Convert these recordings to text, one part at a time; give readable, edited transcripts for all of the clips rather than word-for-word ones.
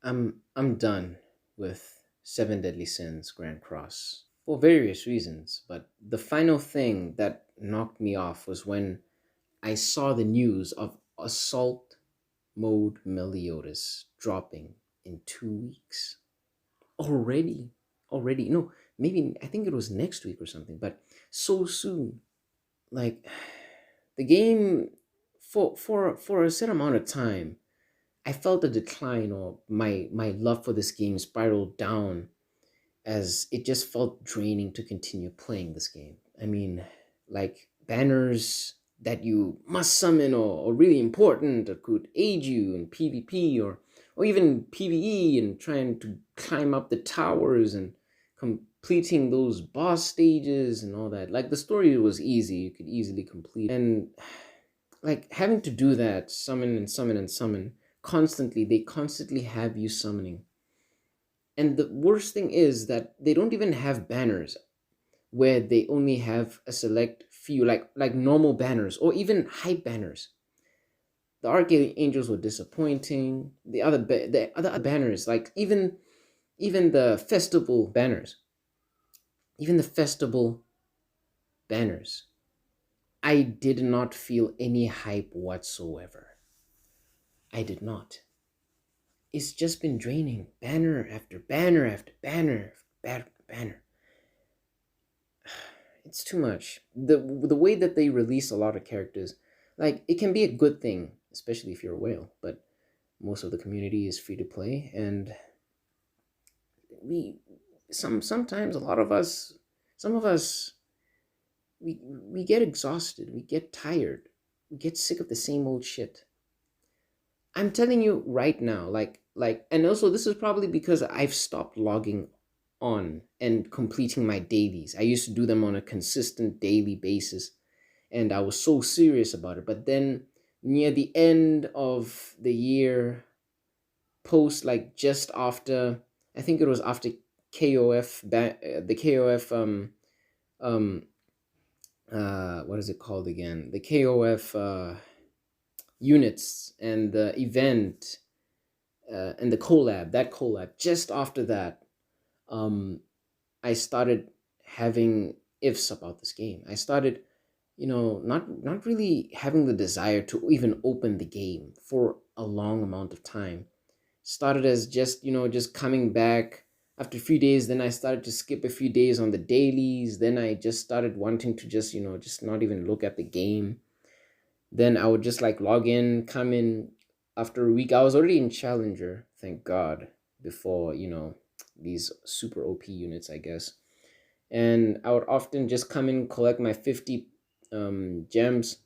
I'm done with Seven Deadly Sins Grand Cross for various reasons, but the final thing that knocked me off was when I saw the news of Assault Mode Meliodas dropping in 2 weeks. Already. Already. No, maybe I think it was next week or something, but so soon. Like the game for a set amount of time I felt a decline, or my love for this game spiraled down, as it just felt draining to continue playing this game. I mean, like banners that you must summon, or really important, or could aid you in PvP, or even PvE, and trying to climb up the towers and completing those boss stages and all that. Like the story was easy, you could easily complete. And like having to do that, summon and summon and summon constantly, they constantly have you summoning. And the worst thing is that they don't even have banners where they only have a select few, like normal banners or even hype banners. The Archangels were disappointing. The other banners, like even the festival banners, even the festival banners, I did not feel any hype whatsoever. I did not. It's just been draining. Banner after banner after banner after banner. It's too much. The way that they release a lot of characters, like it can be a good thing, especially if you're a whale, but most of the community is free to play, and we sometimes a lot of us, some of us, we get exhausted, we get tired, we get sick of the same old shit. I'm telling you right now, and also this is probably because I've stopped logging on and completing my dailies. I used to do them on a consistent daily basis, and I was so serious about it. But then near the end of the year, post like just after, I think it was after the KOF um what is it called again? The KOF units and the event, and the collab, just after that, um I started having ifs about this game. I started, not really having the desire to even open the game for a long amount of time. Started as just, just coming back after a few days, then I started to skip a few days on the dailies, then I just started wanting to just, just not even look at the game. Then I would just like log in, come in after a week. I was already in Challenger, thank God, before, these super OP units, I guess. And I would often just come in, collect my 50 gems,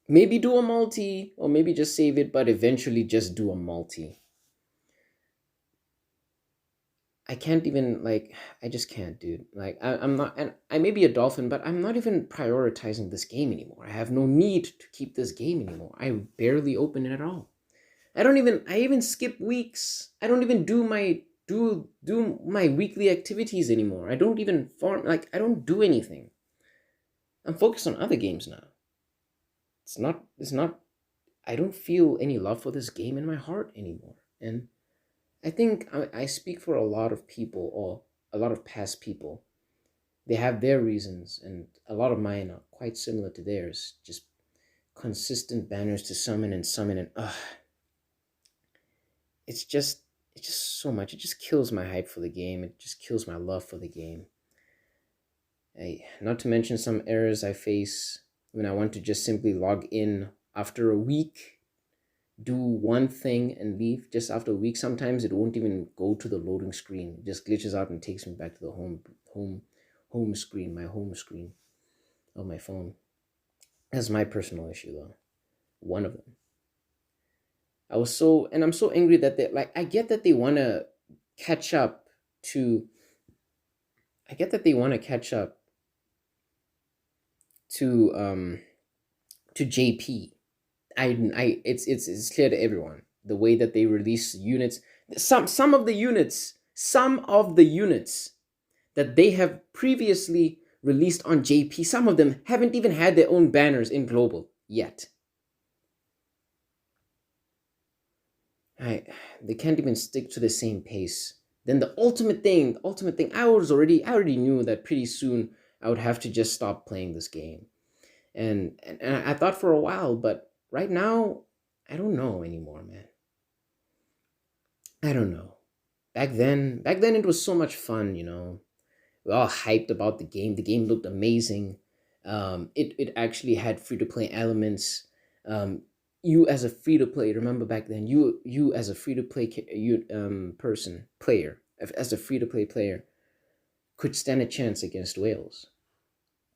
maybe do a multi, or maybe just save it, but eventually just do a multi. I can't even, like, I just can't, dude. Like, I'm not, and I may be a dolphin, but I'm not even prioritizing this game anymore. I have no need to keep this game anymore. I barely open it at all. I even skip weeks. I don't even do my weekly activities anymore. I don't even farm, like, I don't do anything. I'm focused on other games now. It's not, I don't feel any love for this game in my heart anymore. And I think I speak for a lot of people, or a lot of past people. They have their reasons, and a lot of mine are quite similar to theirs. Just consistent banners to summon and summon, and it's just so much. It just kills my hype for the game. It just kills my love for the game. Not to mention some errors I face when I want to just simply log in after a week, do one thing and leave just after a week. Sometimes it won't even go to the loading screen. It just glitches out and takes me back to the home screen, my home screen of my phone. That's my personal issue though. One of them. I'm so angry that I get that they want to catch up to I get that they want to catch up to JP. It's clear to everyone the way that they release units. Some of the units that they have previously released on JP, some of them haven't even had their own banners in global yet. I they can't even stick to the same pace. Then the ultimate thing, I already knew that pretty soon I would have to just stop playing this game. And I thought for a while, but right now I don't know anymore, man. I don't know. Back then it was so much fun. We all hyped about the game. The game looked amazing. It actually had free to play elements. You as a free to play, remember back then, you as a free to play person player, as a free to play player, could stand a chance against Wales.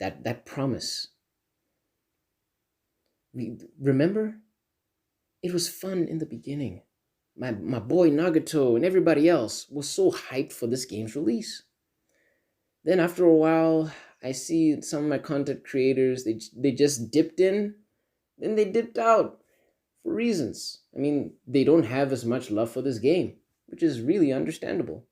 That promise. Remember, it was fun in the beginning. My boy Nagato and everybody else was so hyped for this game's release. Then after a while, I see some of my content creators, they just dipped in, then they dipped out for reasons. I mean, they don't have as much love for this game, which is really understandable.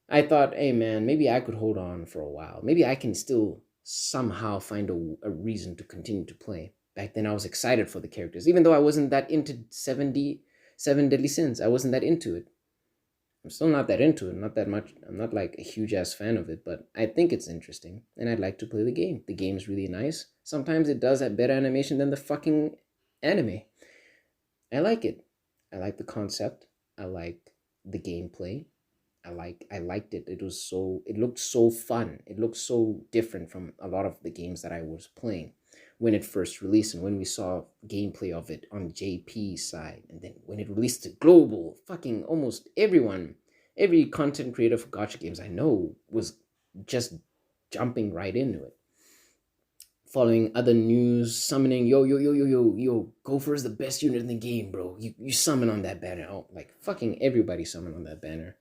I thought, hey man, maybe I could hold on for a while. Maybe I can still somehow find a reason to continue to play. Back then, I was excited for the characters, even though I wasn't that into 77 Deadly Sins. I wasn't that into it. I'm still not that into it, not that much. I'm not like a huge ass fan of it, but I think it's interesting and I'd like to play the game. The game's really nice. Sometimes it does have better animation than the fucking anime. I like it. I like the concept. I like the gameplay. I liked it. It looked so fun. It looked so different from a lot of the games that I was playing when it first released, and when we saw gameplay of it on JP's side, and then when it released to global, fucking almost every content creator for gacha games I know was just jumping right into it. Following other news, summoning, yo, Gopher is the best unit in the game, bro. You summon on that banner. Oh, like fucking everybody summoned on that banner.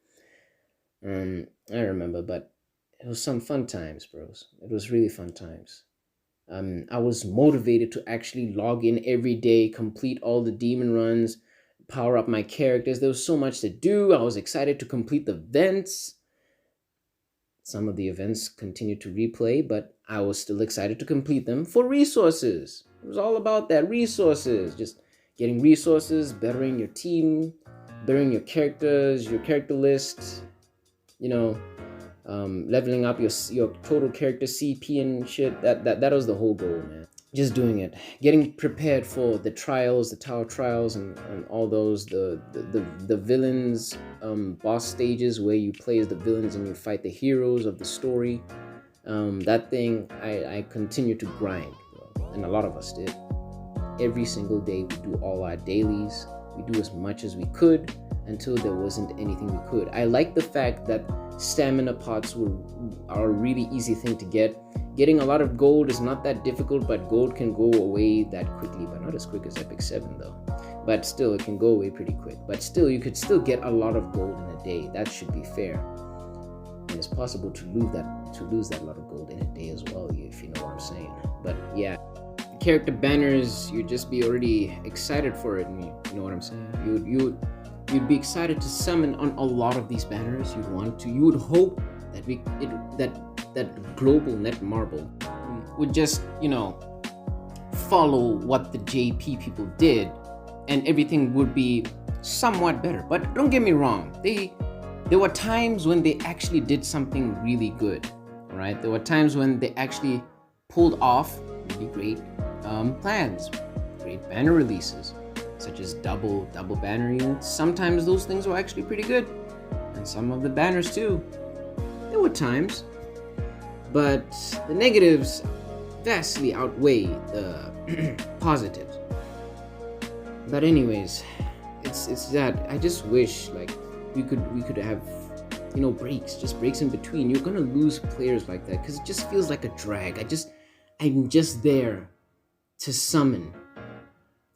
I remember, but it was some fun times, bros. It was really fun times. I was motivated to actually log in every day, complete all the demon runs, power up my characters. There was so much to do. I was excited to complete the events. Some of the events continued to replay, but I was still excited to complete them for resources. It was all about that, resources. Just getting resources, bettering your team, bettering your characters, your character list, leveling up your total character CP and shit. That was the whole goal, man. Just doing it, getting prepared for the trials, the tower trials, and all those the villains, boss stages where you play as the villains and you fight the heroes of the story. That thing, I continue to grind, bro. And a lot of us did. Every single day we do all our dailies. We do as much as we could until there wasn't anything we could. I like the fact that stamina pots are a really easy thing to get. Getting a lot of gold is not that difficult, but gold can go away that quickly, but not as quick as Epic 7 though. But still, it can go away pretty quick. But still, you could still get a lot of gold in a day. That should be fair. And it's possible to lose that lot of gold in a day as well, if you know what I'm saying. But yeah, character banners, you'd just be already excited for it, and you know what I'm saying. You'd be excited to summon on a lot of these banners. You would hope that that global Netmarble would just follow what the JP people did, and everything would be somewhat better. But don't get me wrong, there were times when they actually did something really good. All right, there were times when they actually pulled off really great plans, great banner releases, such as double banner units. Sometimes those things were actually pretty good, and some of the banners too. There were times, but the negatives vastly outweigh the positives. But anyways, it's that I just wish like we could have breaks in between. You're gonna lose players like that because it just feels like a drag. I'm just there to summon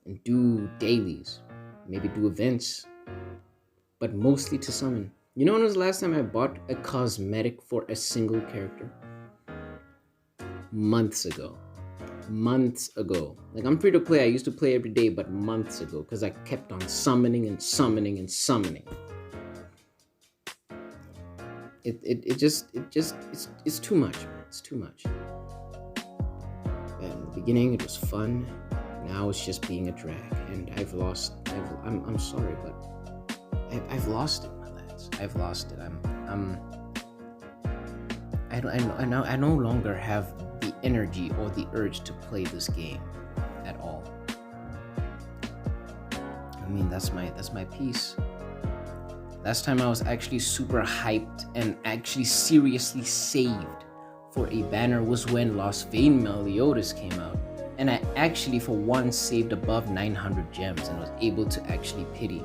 and do dailies, maybe do events, but mostly to summon. You know when was the last time I bought a cosmetic for a single character? Months ago. Like, I'm free to play. I used to play every day, but months ago, because I kept on summoning and summoning and summoning. It's too much, man. It's too much. In the beginning, it was fun. Now it's just being a drag, and I'm sorry, but I've lost it, my lads. I've lost it. I no longer have the energy or the urge to play this game at all. I mean, that's my piece. Last time I was actually super hyped and actually seriously saved for a banner was when Lost Vein Meliodas came out. And I actually for once saved above 900 gems and was able to actually pity.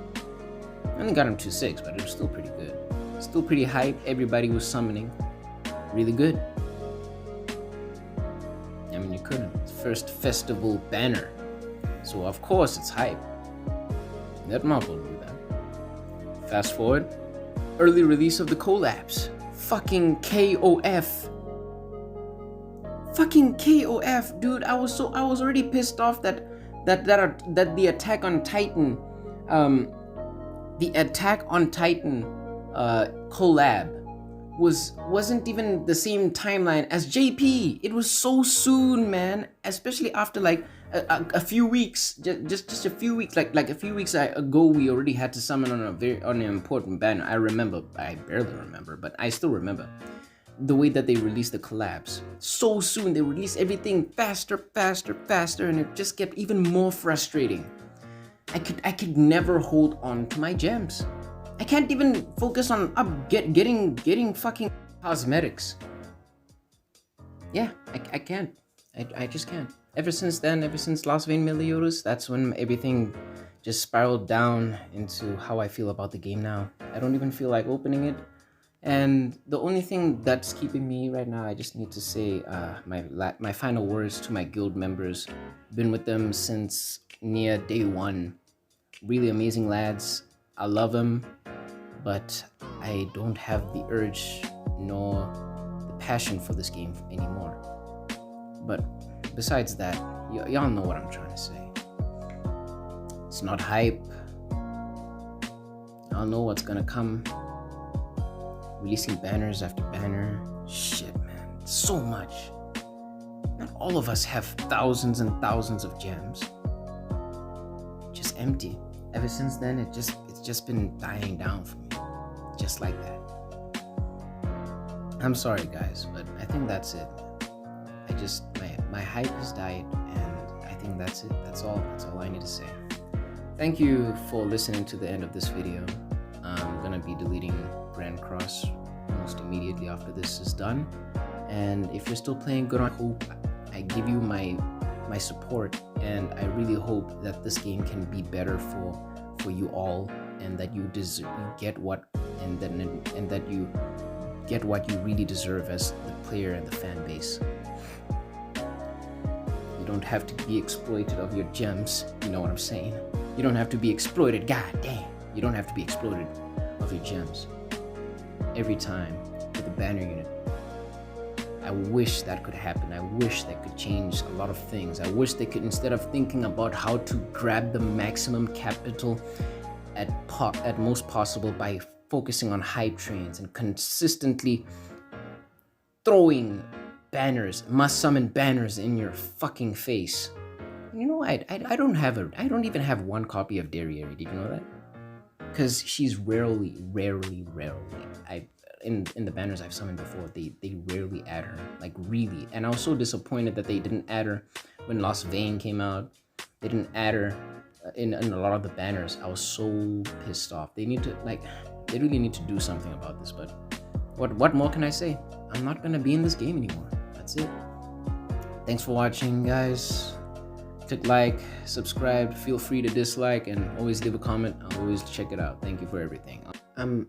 I only got him to 6, but it was still pretty good. Still pretty hype. Everybody was summoning. Really good. I mean, you couldn't. First festival banner. So of course it's hype. Netmarble knew that. Fast forward. Early release of the collabs. Fucking KOF. Fucking KOF, dude. I was already pissed off that the Attack on Titan collab wasn't even the same timeline as JP. It was so soon, man. Especially after like a few weeks, just a few weeks, like a few weeks ago, we already had to summon on an important banner. I barely remember, but I still remember the way that they released the collabs. So soon, they released everything faster, and it just kept even more frustrating. I could never hold on to my gems. I can't even focus on getting fucking cosmetics. Yeah, I can't. I just can't. Ever since Lost Vein Meliodas, that's when everything just spiraled down into how I feel about the game now. I don't even feel like opening it. And the only thing that's keeping me right now, I just need to say my final words to my guild members. Been with them since near day one. Really amazing lads. I love them, but I don't have the urge nor the passion for this game anymore. But besides that, y'all know what I'm trying to say. It's not hype. Y'all know what's gonna come. Releasing banners after banner. Shit, man. So much. Not all of us have thousands and thousands of gems. Just empty. Ever since then, it's just been dying down for me. Just like that. I'm sorry, guys, but I think that's it. My hype has died, and I think that's it. That's all I need to say. Thank you for listening to the end of this video. I'm gonna be deleting Grand Cross almost immediately after this is done. And if you're still playing good, I hope I give you my support, and I really hope that this game can be better for you all, and that you get what you really deserve as the player and the fan base. You don't have to be exploited of your gems, you know what I'm saying? You don't have to be exploited, god damn. You don't have to be exploited of your gems every time with the banner unit. I wish that could happen. I wish that could change a lot of things. I wish they could, instead of thinking about how to grab the maximum capital at most possible by focusing on hype trains and consistently throwing banners, must summon banners in your fucking face. You know, I don't even have one copy of Derriere. Did you know that? Because she's rarely. In the banners I've summoned before, they rarely add her, like really. And I was so disappointed that they didn't add her when Lost Vein came out. They didn't add her in a lot of the banners. I was so pissed off. They really need to do something about this. But what more can I say? I'm not gonna be in this game anymore. That's it. Thanks for watching, guys. Click like, subscribe, feel free to dislike, and always leave a comment. I'll always check it out. Thank you for everything.